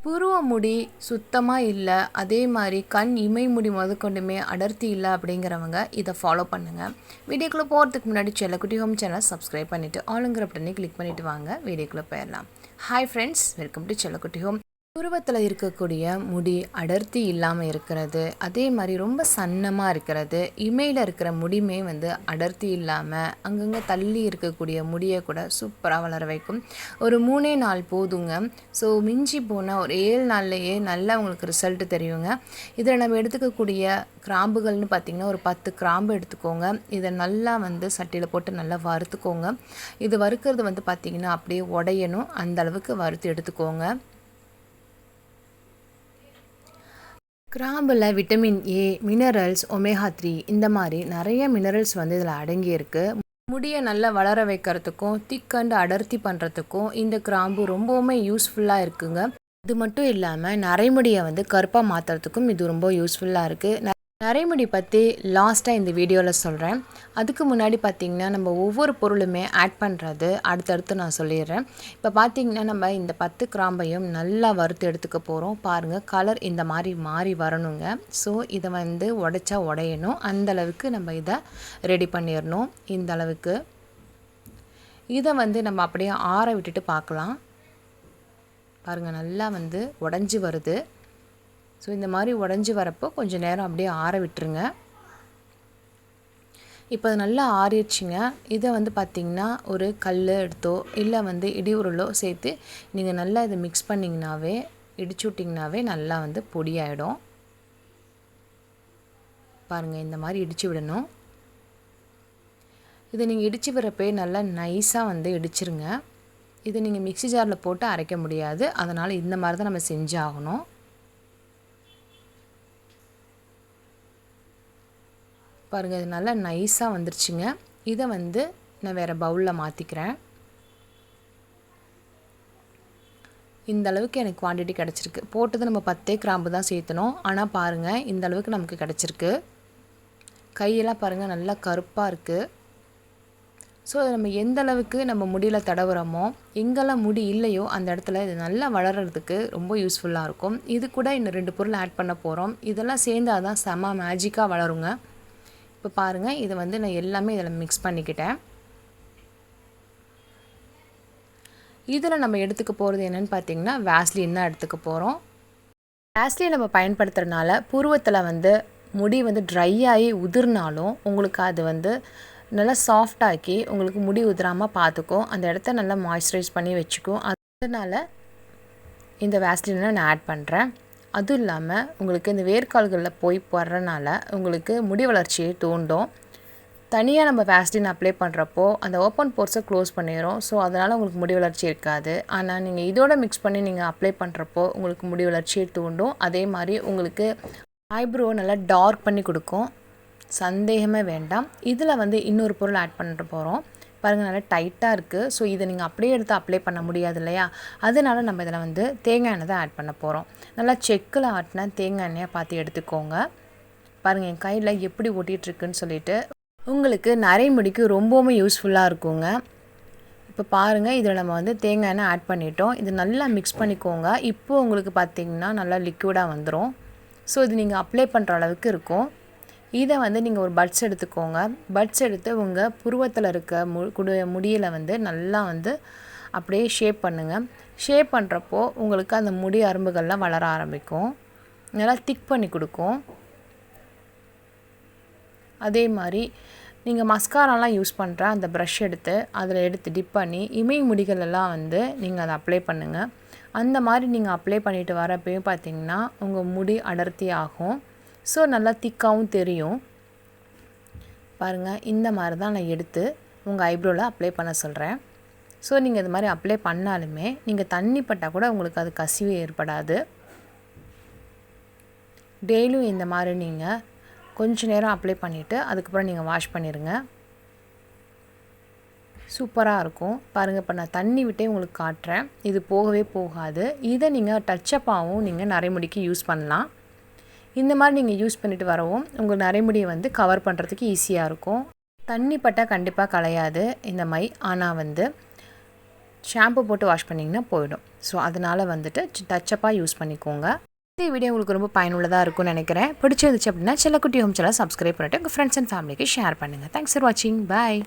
புருவ முடி சுத்தமாக இல்லை, அதே மாதிரி கண் இமை முடி முதற்கொண்டுமே அடர்த்தி இல்லை அப்படிங்கிறவங்க இதை ஃபாலோ பண்ணுங்கள். வீடியோக்குள்ளே போகிறதுக்கு முன்னாடி செல்லக்குட்டி ஹோம் சேனல் சப்ஸ்கிரைப் பண்ணிவிட்டு ஆளுங்கிற பட்டனை கிளிக் பண்ணிவிட்டு வாங்க வீடியோக்குள்ளே போயிடலாம். ஹாய் ஃப்ரெண்ட்ஸ், வெல்கம் டு செல்லக்குட்டி ஹோம். புருவத்தில் இருக்கக்கூடிய முடி அடர்த்தி இல்லாமல் இருக்கிறது, அதே மாதிரி ரொம்ப சன்னமாக இருக்கிறது, இமையில் இருக்கிற முடியுமே அடர்த்தி இல்லாமல் அங்கங்கே தள்ளி இருக்கக்கூடிய முடியை கூட சூப்பராக வளர வைக்கும். ஒரு 3 நாள் போதுங்க. ஸோ மிஞ்சி போனால் ஒரு 7 நாள்லேயே நல்லா உங்களுக்கு ரிசல்ட் தெரியுங்க. இதில் நம்ம எடுத்துக்கக்கூடிய கிராம்புகள்னு பார்த்திங்கன்னா ஒரு 10 கிராம்பு எடுத்துக்கோங்க. இதை நல்லா சட்டியில் போட்டு நல்லா வறுத்துக்கோங்க. இது வறுக்கிறது பார்த்திங்கன்னா அப்படியே உடையணும், அந்த அளவுக்கு வறுத்து எடுத்துக்கோங்க. கிராம்பில் விட்டமின் ஏ, மினரல்ஸ், ஒமேகா 3 இந்த மாதிரி நிறைய மினரல்ஸ் இதில் அடங்கியிருக்கு. முடியை நல்லா வளர வைக்கிறதுக்கும் திக் அண்ட் அடர்த்தி பண்ணுறதுக்கும் இந்த கிராம்பு ரொம்பவுமே யூஸ்ஃபுல்லாக இருக்குங்க. இது மட்டும் இல்லாமல் நரைமுடியை கருப்பாக மாற்றுறதுக்கும் இது ரொம்ப யூஸ்ஃபுல்லாக இருக்குது. நரைமுடி பற்றி லாஸ்ட்டாக இந்த வீடியோவில் சொல்கிறேன். அதுக்கு முன்னாடி பார்த்திங்கன்னா நம்ம ஒவ்வொரு பொருளுமே ஆட் பண்ணுறது அடுத்தடுத்து நான் சொல்லிடுறேன். இப்போ பார்த்திங்கன்னா நம்ம இந்த 10 கிராம்பையும் நல்லா வறுத்து எடுத்துக்க போகிறோம். பாருங்கள், கலர் இந்த மாதிரி மாறி வரணுங்க. ஸோ இதை உடைச்சா உடையணும், அந்தளவுக்கு நம்ம இதை ரெடி பண்ணிடணும். இந்த அளவுக்கு இதை நம்ம அப்படியே ஆற விட்டுட்டு பார்க்கலாம். பாருங்கள், நல்லா உடஞ்சி வருது. ஸோ இந்த மாதிரி உடஞ்சி வரப்போ கொஞ்சம் நேரம் அப்படியே ஆற விட்டுருங்க. இப்போ அது நல்லா ஆறிடுச்சிங்க. இதை பார்த்திங்கன்னா ஒரு கல் எடுத்தோ இல்லை இடி உருளோ சேர்த்து நீங்கள் நல்லா இதை மிக்ஸ் பண்ணிங்கனாவே, இடிச்சு விட்டிங்கனாவே நல்லா பொடி ஆகிடும். பாருங்கள், இந்த மாதிரி இடித்து விடணும். இதை நீங்கள் இடித்து விடுறப்பே நல்லா நைஸாக இடிச்சிருங்க. இதை நீங்கள் மிக்ஸி ஜாரில் போட்டு அரைக்க முடியாது, அதனால் இந்த மாதிரி தான் நம்ம செஞ்சாகணும். பாருங்கள், இது நல்லா நைஸாக வந்துருச்சுங்க. இதை நான் வேறு பவுலில் மாற்றிக்கிறேன். இந்த அளவுக்கு எனக்கு குவான்டிட்டி கிடச்சிருக்கு. போட்டது நம்ம 10 கிராம்பு தான் சேர்த்தணும், ஆனால் பாருங்கள் இந்த அளவுக்கு நமக்கு கிடச்சிருக்கு. கையெல்லாம் பாருங்கள் நல்லா கருப்பாக இருக்குது. ஸோ அதை நம்ம எந்த அளவுக்கு நம்ம முடியில் தடவுறோமோ, எங்கெல்லாம் முடி இல்லையோ அந்த இடத்துல இது நல்லா வளர்கிறதுக்கு ரொம்ப யூஸ்ஃபுல்லாக இருக்கும். இது கூட இன்னும் 2 பொருள் ஆட் பண்ண போகிறோம். இதெல்லாம் சேர்ந்தால் தான் செம்ம மேஜிக்காக வளருங்க. இப்போ பாருங்கள், இதை நான் எல்லாமே இதில் மிக்ஸ் பண்ணிக்கிட்டேன். இதில் நம்ம எடுத்துக்க போகிறது என்னென்னு பார்த்திங்கன்னா வேஸ்லின் தான் எடுத்துக்க போகிறோம். வேஸ்லின் நம்ம பயன்படுத்துகிறதுனால புருவத்தில் முடி ட்ரை ஆகி உதிர்னாலும் உங்களுக்கு அது நல்லா சாஃப்டாக்கி உங்களுக்கு முடி உதிராமல் பார்த்துக்கும், அந்த இடத்த நல்லா மாய்ஸ்சரைஸ் பண்ணி வச்சுக்கும். அதனால் இந்த வேஸ்லினை நான் ஆட் பண்ணுறேன். அதுவும் இல்லாமல் உங்களுக்கு இந்த வேர்க்கால்களில் போய் போடுறனால உங்களுக்கு முடி வளர்ச்சியை தூண்டும். தனியாக நம்ம வேஸ்லின் அப்ளை பண்ணுறப்போ அந்த ஓப்பன் போர்ஸை க்ளோஸ் பண்ணிடும். ஸோ அதனால் உங்களுக்கு முடி வளர்ச்சி இருக்காது. ஆனால் நீங்கள் இதோட மிக்ஸ் பண்ணி நீங்கள் அப்ளை பண்ணுறப்போ உங்களுக்கு முடி வளர்ச்சியை தூண்டும். அதே மாதிரி உங்களுக்கு ஐப்ரோ நல்லா டார்க் பண்ணி கொடுக்கும், சந்தேகமே வேண்டாம். இதில் இன்னொரு பொருள் ஆட் பண்ணிட்டு போகிறோம். பாருங்கள், நல்லா டைட்டாக இருக்குது. ஸோ இதை நீங்கள் அப்படியே எடுத்து அப்ளை பண்ண முடியாது இல்லையா, அதனால் நம்ம இதில் தேங்காய் எண்ணெய் தான் ஆட் பண்ண போகிறோம். நல்லா செக்கில் ஆட்டின தேங்காய் எண்ணெயாக பார்த்து எடுத்துக்கோங்க. பாருங்கள், என் கையில் எப்படி ஒட்டிகிட்ருக்குன்னு சொல்லிட்டு உங்களுக்கு நரைமுடிக்கு ரொம்பவுமே யூஸ்ஃபுல்லாக இருக்குங்க. இப்போ பாருங்கள், இதில் நம்ம தேங்காய் எண்ணெய் ஆட் பண்ணிட்டோம். இது நல்லா மிக்ஸ் பண்ணிக்கோங்க. இப்போது உங்களுக்கு பார்த்திங்கன்னா நல்லா லிக்விடாக வந்துடும். ஸோ இது நீங்கள் அப்ளை பண்ணுற அளவுக்கு இருக்கும். இதை நீங்கள் ஒரு பட்ஸ் எடுத்துக்கோங்க. பட்ஸ் எடுத்து உங்கள் புருவத்தில் இருக்க முடியில் நல்லா அப்படியே ஷேப் பண்ணுங்கள். ஷேப் பண்ணுறப்போ உங்களுக்கு அந்த முடி அரும்புகள்லாம் வளர ஆரம்பிக்கும், நல்லா திக் பண்ணி கொடுக்கும். அதே மாதிரி நீங்கள் மஸ்காராலாம் யூஸ் பண்ணுற அந்த ப்ரஷ் எடுத்து அதில் எடுத்து டிப் பண்ணி இமை முடிகளெல்லாம் நீங்கள் அதை அப்ளை பண்ணுங்கள். அந்த மாதிரி நீங்கள் அப்ளை பண்ணிவிட்டு வரப்பையும் பார்த்திங்கன்னா உங்கள் முடி அடர்த்தி ஆகும். ஸோ நல்லா திக்காகவும் தெரியும். பாருங்கள், இந்த மாதிரி தான் நான் எடுத்து உங்கள் ஐப்ரோவில் அப்ளை பண்ண சொல்கிறேன். ஸோ நீங்கள் இது மாதிரி அப்ளை பண்ணாலுமே நீங்கள் தண்ணி பட்டால் கூட உங்களுக்கு அது கசிவு ஏற்படாது. டெய்லியும் இந்த மாதிரி நீங்கள் கொஞ்சம் நேரம் அப்ளை பண்ணிவிட்டு அதுக்கப்புறம் நீங்கள் வாஷ் பண்ணிடுங்க. சூப்பராக இருக்கும். பாருங்கள், இப்போ நான் தண்ணி விட்டே உங்களுக்கு காட்டுறேன். இது போகவே போகாது. இதை நீங்கள் டச்சப்பாகவும் நீங்கள் நரைமுடிக்கு யூஸ் பண்ணலாம். இந்த மாதிரி நீங்கள் யூஸ் பண்ணிவிட்டு வரவும் உங்கள் நரைமுடியை கவர் பண்ணுறதுக்கு ஈஸியாக இருக்கும். தண்ணி பட்டால் கண்டிப்பாக கலையாது இந்த மை. ஆனால் ஷாம்பு போட்டு வாஷ் பண்ணிங்கன்னா போயிடும். ஸோ அதனால் வந்துட்டு டச்சப்பாக யூஸ் பண்ணிக்கோங்க. இந்த வீடியோ உங்களுக்கு ரொம்ப பயனுள்ளதாக இருக்கும்னு நினைக்கிறேன். பிடிச்சிருந்துச்சு அப்படின்னா செல்லக்குட்டி ஹோம் சேனல் சப்ஸ்கிரைப் பண்ணிவிட்டு உங்கள் ஃப்ரெண்ட்ஸ் அண்ட் ஃபேமிலிக்கு ஷேர் பண்ணுங்கள். தேங்க்ஸ் ஃபார் வாட்சிங். பாய்.